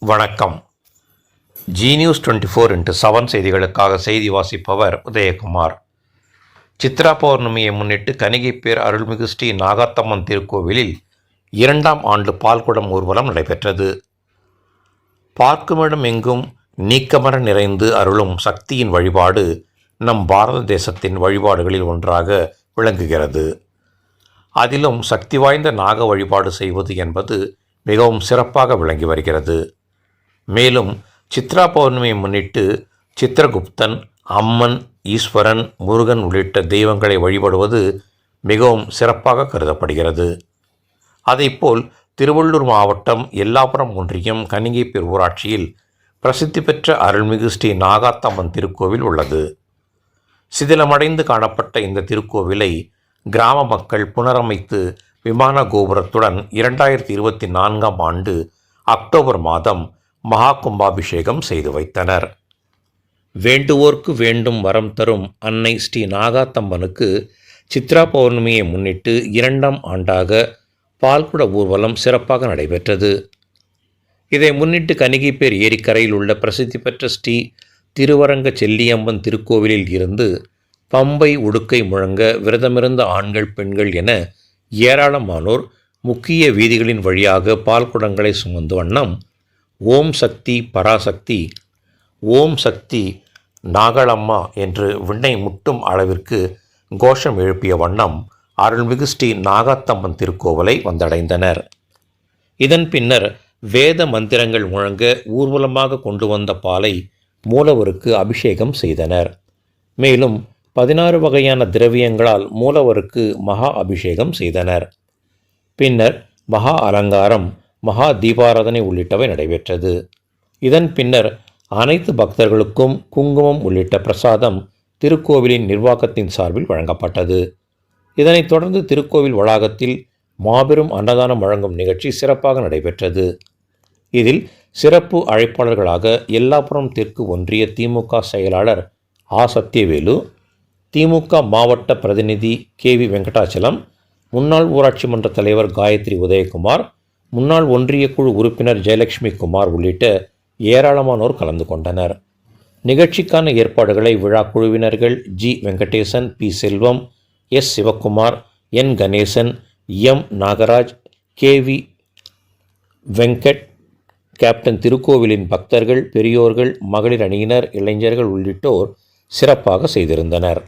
வணக்கம். G-News 24x7 செய்திகளுக்காக செய்தி வாசிப்பவர் உதயகுமார். சித்ரா பௌர்ணமியை முன்னிட்டு கணிகைப்பேர் அருள்மிகு ஸ்ரீ நாகாத்தம்மன் திருக்கோவிலில் 2ஆம் ஆண்டு பால்குடம் ஊர்வலம் நடைபெற்றது. பார்க்குமிடம் எங்கும் நீக்கமர நிறைந்து அருளும் சக்தியின் வழிபாடு நம் பாரத தேசத்தின் வழிபாடுகளில் ஒன்றாக விளங்குகிறது. அதிலும் சக்தி வாய்ந்த நாக வழிபாடு செய்வது என்பது மிகவும் சிறப்பாக விளங்கி வருகிறது. மேலும் சித்ரா பௌர்ணமியை முன்னிட்டு சித்திரகுப்தன், அம்மன், ஈஸ்வரன், முருகன் உள்ளிட்ட தெய்வங்களை வழிபடுவது மிகவும் சிறப்பாக கருதப்படுகிறது. அதேபோல் திருவள்ளூர் மாவட்டம் எல்லாபுரம் ஒன்றியம் கணிகைப்பேர் ஊராட்சியில் பிரசித்தி பெற்ற அருள்மிகு ஸ்ரீ நாகாத்தம்மன் திருக்கோவில் உள்ளது. சிதிலமடைந்து காணப்பட்ட இந்த திருக்கோவிலை கிராம மக்கள் புனரமைத்து விமான கோபுரத்துடன் 2024ஆம் ஆண்டு அக்டோபர் மாதம் மகா கும்பாபிஷேகம் செய்து வைத்தனர். வேண்டுவோர்க்கு வேண்டும் வரம் தரும் அன்னை ஸ்ரீ நாகாத்தம்மனுக்கு சித்ரா பௌர்ணமியை முன்னிட்டு 2ஆம் ஆண்டாக பால்குட ஊர்வலம் சிறப்பாக நடைபெற்றது. இதை முன்னிட்டு கணிகைப்பேர் ஏரிக்கரையில் உள்ள பிரசித்தி பெற்ற ஸ்ரீ திருவரங்க செல்லியம்மன் திருக்கோவிலில் இருந்து பம்பை உடுக்கை முழங்க விரதமிருந்த ஆண்கள், பெண்கள் என ஏராளமானோர் முக்கிய வீதிகளின் வழியாக பால்குடங்களை சுமந்து வண்ணம் ஓம் சக்தி பராசக்தி, ஓம் சக்தி நாகளம்மா என்று விண்ணை முட்டும் அளவிற்கு கோஷம் எழுப்பிய வண்ணம் அருள்மிகு ஸ்ரீ நாகாத்தம்மன் திருக்கோவிலை வந்தடைந்தனர். இதன் பின்னர் வேத மந்திரங்கள் முழங்க ஊர்வலமாக கொண்டு வந்த பாலை மூலவருக்கு அபிஷேகம் செய்தனர். மேலும் 16 வகையான திரவியங்களால் மூலவருக்கு மகா அபிஷேகம் செய்தனர். பின்னர் மகா அலங்காரம், மகா தீபாராதனை உள்ளிட்டவை நடைபெற்றது. இதன் பின்னர் அனைத்து பக்தர்களுக்கும் குங்குமம் உள்ளிட்ட பிரசாதம் திருக்கோவிலின் நிர்வாகத்தின் சார்பில் வழங்கப்பட்டது. இதனைத் தொடர்ந்து திருக்கோவில் வளாகத்தில் மாபெரும் அன்னதானம் வழங்கும் நிகழ்ச்சி சிறப்பாக நடைபெற்றது. இதில் சிறப்பு அழைப்பாளர்களாக எல்லாபுரம் தெற்கு ஒன்றிய திமுக செயலாளர் ஆ. சத்தியவேலு, திமுக மாவட்ட பிரதிநிதி KV வெங்கடாச்சலம், முன்னாள் ஊராட்சி மன்ற தலைவர் காயத்ரி உதயகுமார், முன்னாள் ஒன்றிய குழு உறுப்பினர் ஜெயலட்சுமி குமார் உள்ளிட்ட ஏராளமானோர் கலந்து கொண்டனர். நிகழ்ச்சிக்கான ஏற்பாடுகளை விழா குழுவினர்கள் G. Venkatesan, P. Selvam, S. Sivakumar, N. Ganesan, M. Nagaraj, KV Venkat, captain திருக்கோவிலின் பக்தர்கள், பெரியோர்கள், மகளிர் அணியினர், இளைஞர்கள் உள்ளிட்டோர் சிறப்பாக செய்திருந்தனர்.